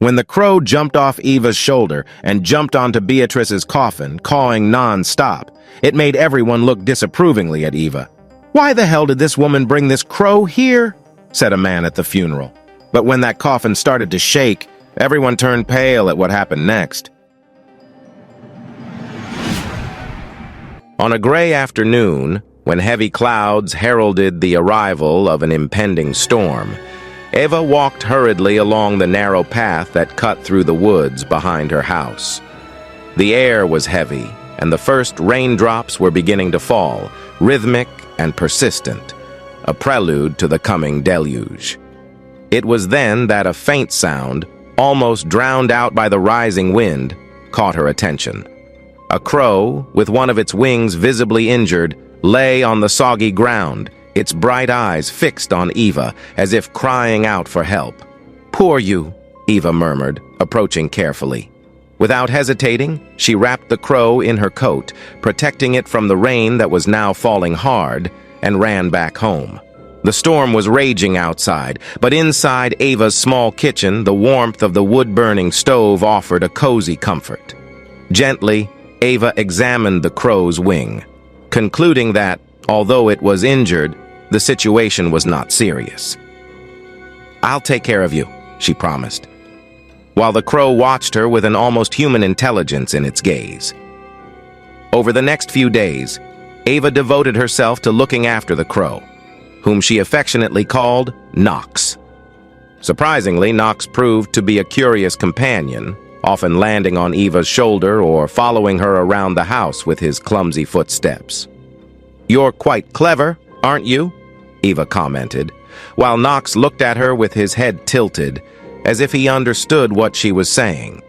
When the crow jumped off Eva's shoulder and jumped onto Beatrice's coffin, cawing non-stop, it made everyone look disapprovingly at Eva. "Why the hell did this woman bring this crow here?" said a man at the funeral. But when that coffin started to shake, everyone turned pale at what happened next. On a gray afternoon, when heavy clouds heralded the arrival of an impending storm, Eva walked hurriedly along the narrow path that cut through the woods behind her house. The air was heavy, and the first raindrops were beginning to fall, rhythmic and persistent, a prelude to the coming deluge. It was then that a faint sound, almost drowned out by the rising wind, caught her attention. A crow, with one of its wings visibly injured, lay on the soggy ground, its bright eyes fixed on Eva, as if crying out for help. "Poor you," Eva murmured, approaching carefully. Without hesitating, she wrapped the crow in her coat, protecting it from the rain that was now falling hard, and ran back home. The storm was raging outside, but inside Eva's small kitchen, the warmth of the wood-burning stove offered a cozy comfort. Gently, Eva examined the crow's wing, concluding that, although it was injured, the situation was not serious. "I'll take care of you," she promised, while the crow watched her with an almost human intelligence in its gaze. Over the next few days, Eva devoted herself to looking after the crow, whom she affectionately called Knox. Surprisingly, Knox proved to be a curious companion, often landing on Eva's shoulder or following her around the house with his clumsy footsteps. "You're quite clever, aren't you?" Eva commented, while Knox looked at her with his head tilted, as if he understood what she was saying.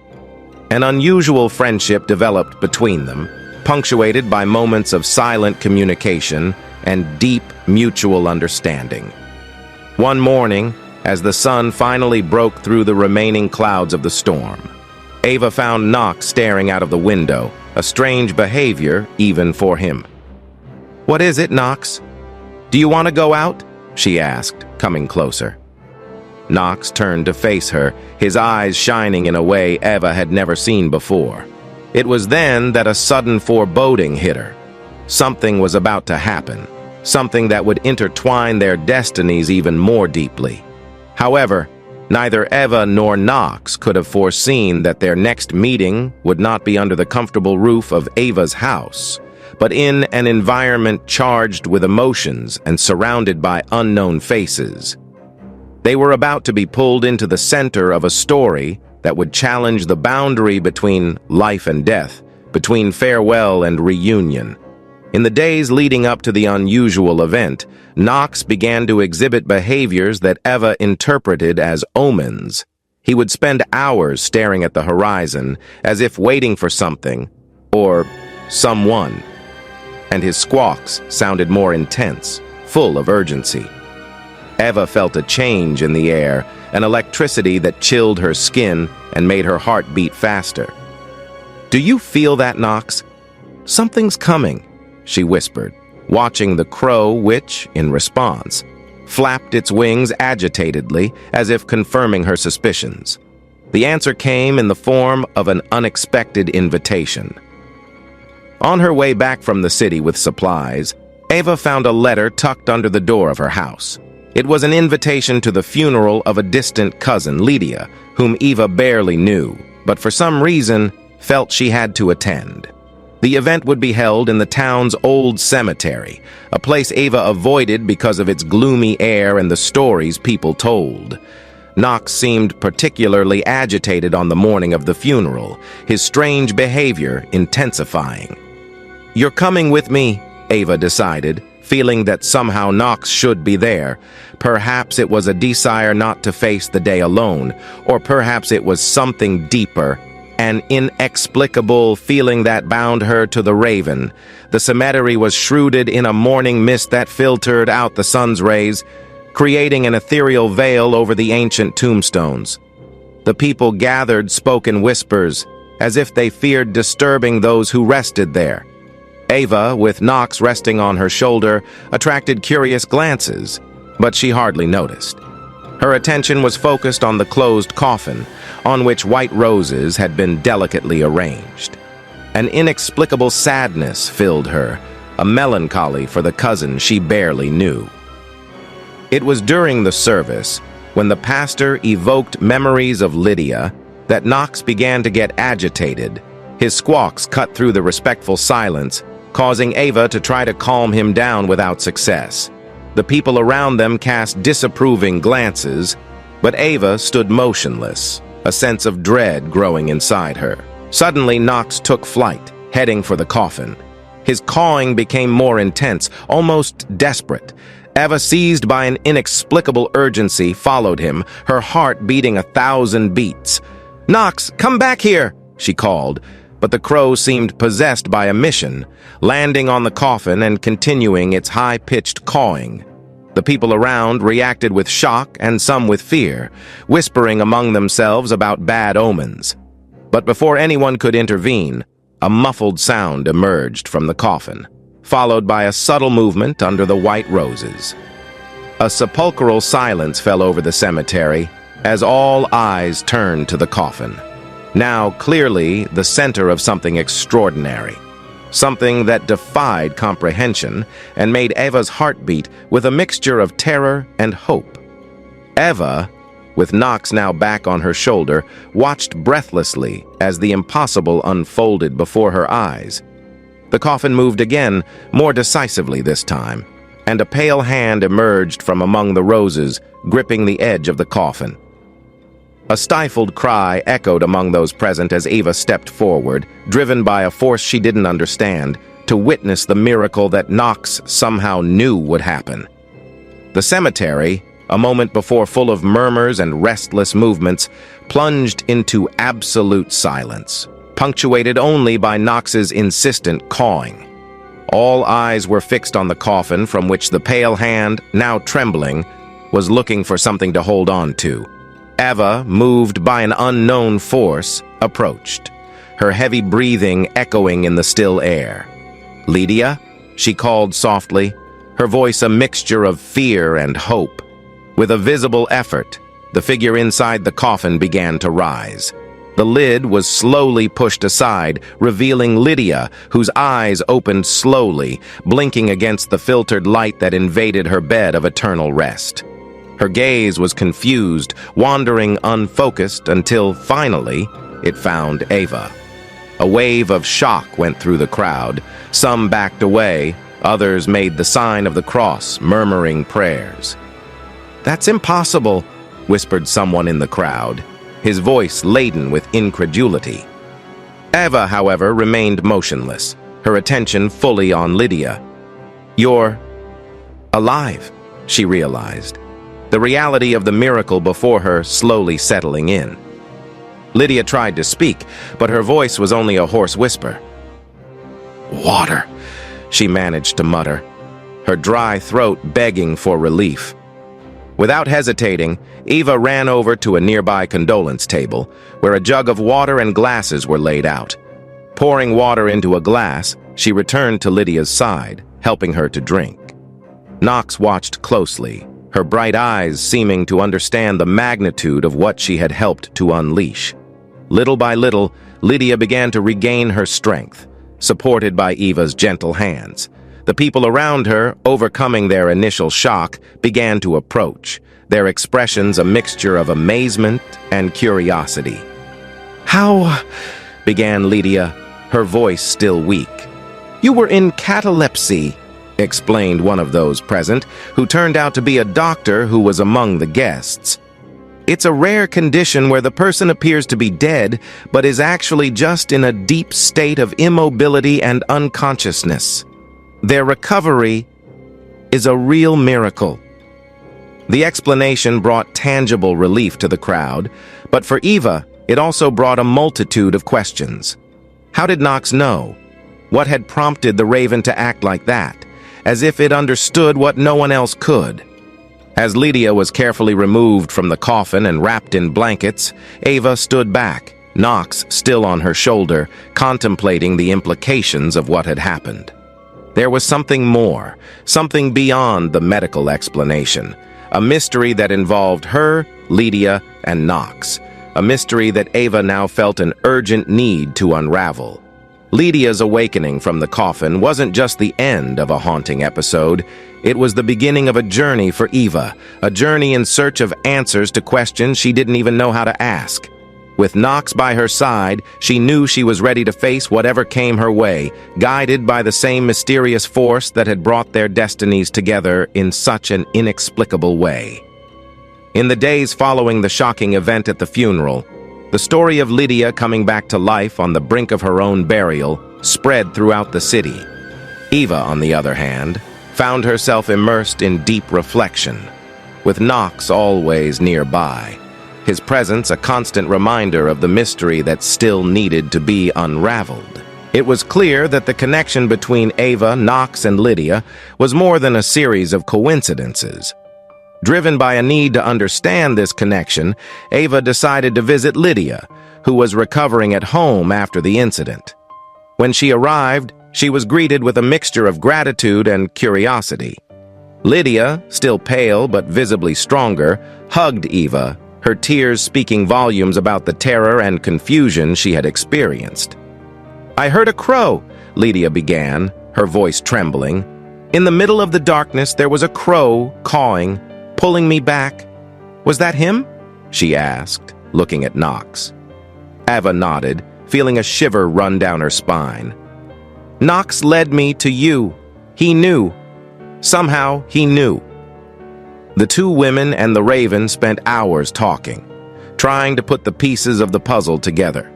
An unusual friendship developed between them, punctuated by moments of silent communication and deep mutual understanding. One morning, as the sun finally broke through the remaining clouds of the storm, Eva found Knox staring out of the window, a strange behavior even for him. "What is it, Knox? Do you want to go out?" she asked, coming closer. Knox turned to face her, his eyes shining in a way Eva had never seen before. It was then that a sudden foreboding hit her. Something was about to happen, something that would intertwine their destinies even more deeply. However, neither Eva nor Knox could have foreseen that their next meeting would not be under the comfortable roof of Eva's house, but in an environment charged with emotions and surrounded by unknown faces. They were about to be pulled into the center of a story that would challenge the boundary between life and death, between farewell and reunion. In the days leading up to the unusual event, Knox began to exhibit behaviors that Eva interpreted as omens. He would spend hours staring at the horizon, as if waiting for something, or someone. And his squawks sounded more intense, full of urgency. Eva felt a change in the air, an electricity that chilled her skin and made her heart beat faster. "Do you feel that, Knox? Something's coming," she whispered, watching the crow which, in response, flapped its wings agitatedly as if confirming her suspicions. The answer came in the form of an unexpected invitation. On her way back from the city with supplies, Eva found a letter tucked under the door of her house. It was an invitation to the funeral of a distant cousin, Lydia, whom Eva barely knew, but for some reason felt she had to attend. The event would be held in the town's old cemetery, a place Eva avoided because of its gloomy air and the stories people told. Knox seemed particularly agitated on the morning of the funeral, his strange behavior intensifying. "You're coming with me," Eva decided, feeling that somehow Knox should be there. Perhaps it was a desire not to face the day alone, or perhaps it was something deeper, an inexplicable feeling that bound her to the Raven. The cemetery was shrouded in a morning mist that filtered out the sun's rays, creating an ethereal veil over the ancient tombstones. The people gathered spoke in whispers, as if they feared disturbing those who rested there. Eva, with Knox resting on her shoulder, attracted curious glances, but she hardly noticed. Her attention was focused on the closed coffin, on which white roses had been delicately arranged. An inexplicable sadness filled her, a melancholy for the cousin she barely knew. It was during the service, when the pastor evoked memories of Lydia, that Knox began to get agitated. His squawks cut through the respectful silence, causing Ava to try to calm him down without success. The people around them cast disapproving glances, but Ava stood motionless, a sense of dread growing inside her. Suddenly, Knox took flight, heading for the coffin. His cawing became more intense, almost desperate. Ava, seized by an inexplicable urgency, followed him, her heart beating 1,000 beats. "Knox, come back here!" she called, but the crow seemed possessed by a mission, landing on the coffin and continuing its high-pitched cawing. The people around reacted with shock and some with fear, whispering among themselves about bad omens. But before anyone could intervene, a muffled sound emerged from the coffin, followed by a subtle movement under the white roses. A sepulchral silence fell over the cemetery as all eyes turned to the coffin, now clearly the center of something extraordinary, something that defied comprehension and made Eva's heart beat with a mixture of terror and hope. Eva, with Knox now back on her shoulder, watched breathlessly as the impossible unfolded before her eyes. The coffin moved again, more decisively this time, and a pale hand emerged from among the roses, gripping the edge of the coffin. A stifled cry echoed among those present as Eva stepped forward, driven by a force she didn't understand, to witness the miracle that Knox somehow knew would happen. The cemetery, a moment before full of murmurs and restless movements, plunged into absolute silence, punctuated only by Knox's insistent cawing. All eyes were fixed on the coffin from which the pale hand, now trembling, was looking for something to hold on to. Eva, moved by an unknown force, approached, her heavy breathing echoing in the still air. "Lydia?" she called softly, her voice a mixture of fear and hope. With a visible effort, the figure inside the coffin began to rise. The lid was slowly pushed aside, revealing Lydia, whose eyes opened slowly, blinking against the filtered light that invaded her bed of eternal rest. Her gaze was confused, wandering unfocused until, finally, it found Ava. A wave of shock went through the crowd. Some backed away, others made the sign of the cross, murmuring prayers. "That's impossible," whispered someone in the crowd, his voice laden with incredulity. Ava, however, remained motionless, her attention fully on Lydia. "You're alive," she realized, the reality of the miracle before her slowly settling in. Lydia tried to speak, but her voice was only a hoarse whisper. "Water," she managed to mutter, her dry throat begging for relief. Without hesitating, Eva ran over to a nearby condolence table, where a jug of water and glasses were laid out. Pouring water into a glass, she returned to Lydia's side, helping her to drink. Knox watched closely, her bright eyes seeming to understand the magnitude of what she had helped to unleash. Little by little, Lydia began to regain her strength, supported by Eva's gentle hands. The people around her, overcoming their initial shock, began to approach, their expressions a mixture of amazement and curiosity. "How?" began Lydia, her voice still weak. "You were in catalepsy," explained one of those present, who turned out to be a doctor who was among the guests. "It's a rare condition where the person appears to be dead, but is actually just in a deep state of immobility and unconsciousness. Their recovery is a real miracle." The explanation brought tangible relief to the crowd, but for Eva, it also brought a multitude of questions. How did Knox know? What had prompted the raven to act like that, as if it understood what no one else could? As Lydia was carefully removed from the coffin and wrapped in blankets, Eva stood back, Knox still on her shoulder, contemplating the implications of what had happened. There was something more, something beyond the medical explanation, a mystery that involved her, Lydia, and Knox, a mystery that Ava now felt an urgent need to unravel. Lydia's awakening from the coffin wasn't just the end of a haunting episode, it was the beginning of a journey for Ava, a journey in search of answers to questions she didn't even know how to ask. With Knox by her side, she knew she was ready to face whatever came her way, guided by the same mysterious force that had brought their destinies together in such an inexplicable way. In the days following the shocking event at the funeral, the story of Lydia coming back to life on the brink of her own burial spread throughout the city. Ava, on the other hand, found herself immersed in deep reflection, with Knox always nearby, his presence a constant reminder of the mystery that still needed to be unraveled. It was clear that the connection between Ava, Knox, and Lydia was more than a series of coincidences. Driven by a need to understand this connection, Ava decided to visit Lydia, who was recovering at home after the incident. When she arrived, she was greeted with a mixture of gratitude and curiosity. Lydia, still pale but visibly stronger, hugged Ava, her tears speaking volumes about the terror and confusion she had experienced. "I heard a crow," Lydia began, her voice trembling. "In the middle of the darkness, there was a crow cawing, pulling me back. Was that him?" she asked, looking at Knox. Ava nodded, feeling a shiver run down her spine. "Knox led me to you. He knew. Somehow, he knew." The two women and the raven spent hours talking, trying to put the pieces of the puzzle together.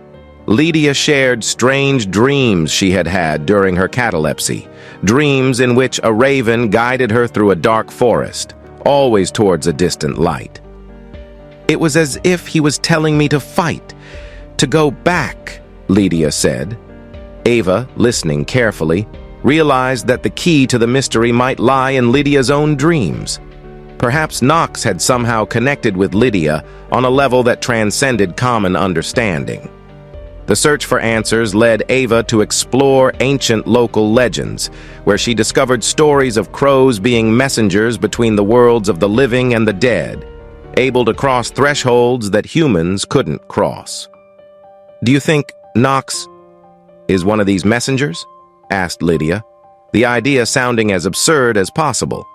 Lydia shared strange dreams she had had during her catalepsy, dreams in which a raven guided her through a dark forest, always towards a distant light. "It was as if he was telling me to fight, to go back," Lydia said. Ava, listening carefully, realized that the key to the mystery might lie in Lydia's own dreams. Perhaps Knox had somehow connected with Lydia on a level that transcended common understanding. The search for answers led Ava to explore ancient local legends, where she discovered stories of crows being messengers between the worlds of the living and the dead, able to cross thresholds that humans couldn't cross. "Do you think Knox is one of these messengers?" asked Lydia, the idea sounding as absurd as possible.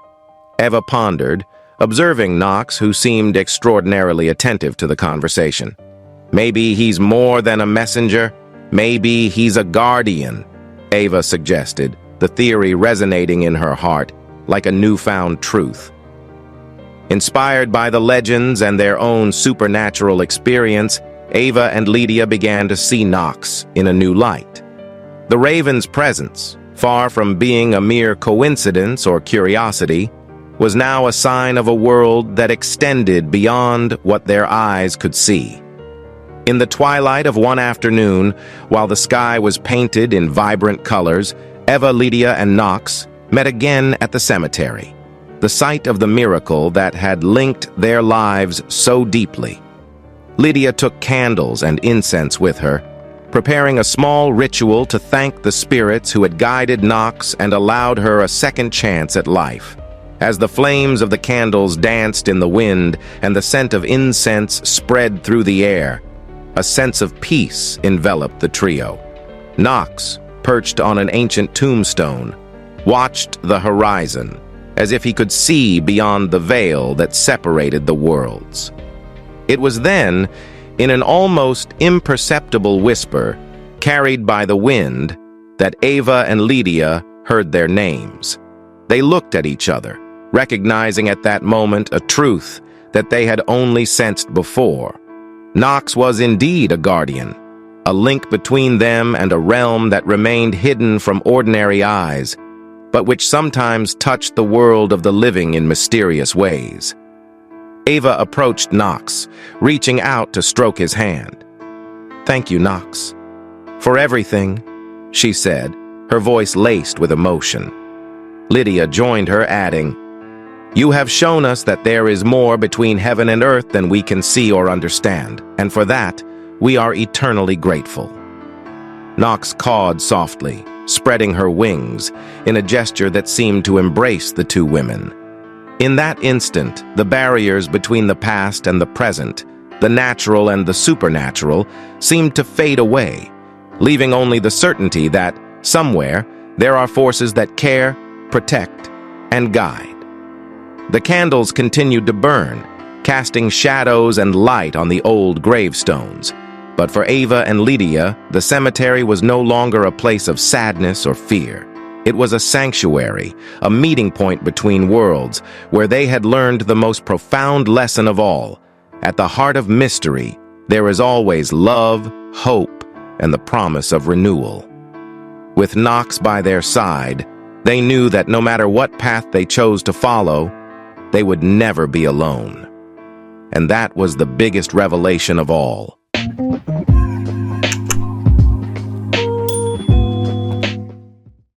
Ava pondered, observing Knox, who seemed extraordinarily attentive to the conversation. "Maybe he's more than a messenger. Maybe he's a guardian," Ava suggested, the theory resonating in her heart like a newfound truth. Inspired by the legends and their own supernatural experience, Ava and Lydia began to see Knox in a new light. The raven's presence, far from being a mere coincidence or curiosity, was now a sign of a world that extended beyond what their eyes could see. In the twilight of one afternoon, while the sky was painted in vibrant colors, Ava, Lydia, and Knox met again at the cemetery, the site of the miracle that had linked their lives so deeply. Lydia took candles and incense with her, preparing a small ritual to thank the spirits who had guided Knox and allowed her a second chance at life. As the flames of the candles danced in the wind and the scent of incense spread through the air, a sense of peace enveloped the trio. Knox, perched on an ancient tombstone, watched the horizon, as if he could see beyond the veil that separated the worlds. It was then, in an almost imperceptible whisper, carried by the wind, that Ava and Lydia heard their names. They looked at each other, recognizing at that moment a truth that they had only sensed before. Knox was indeed a guardian, a link between them and a realm that remained hidden from ordinary eyes, but which sometimes touched the world of the living in mysterious ways. Ava approached Knox, reaching out to stroke his hand. "Thank you, Knox, for everything," she said, her voice laced with emotion. Lydia joined her, adding, "You have shown us that there is more between heaven and earth than we can see or understand, and for that, we are eternally grateful." Knox cawed softly, spreading her wings, in a gesture that seemed to embrace the two women. In that instant, the barriers between the past and the present, the natural and the supernatural, seemed to fade away, leaving only the certainty that, somewhere, there are forces that care, protect, and guide. The candles continued to burn, casting shadows and light on the old gravestones. But for Ava and Lydia, the cemetery was no longer a place of sadness or fear. It was a sanctuary, a meeting point between worlds, where they had learned the most profound lesson of all. At the heart of mystery, there is always love, hope, and the promise of renewal. With Knox by their side, they knew that no matter what path they chose to follow, they would never be alone. And that was the biggest revelation of all.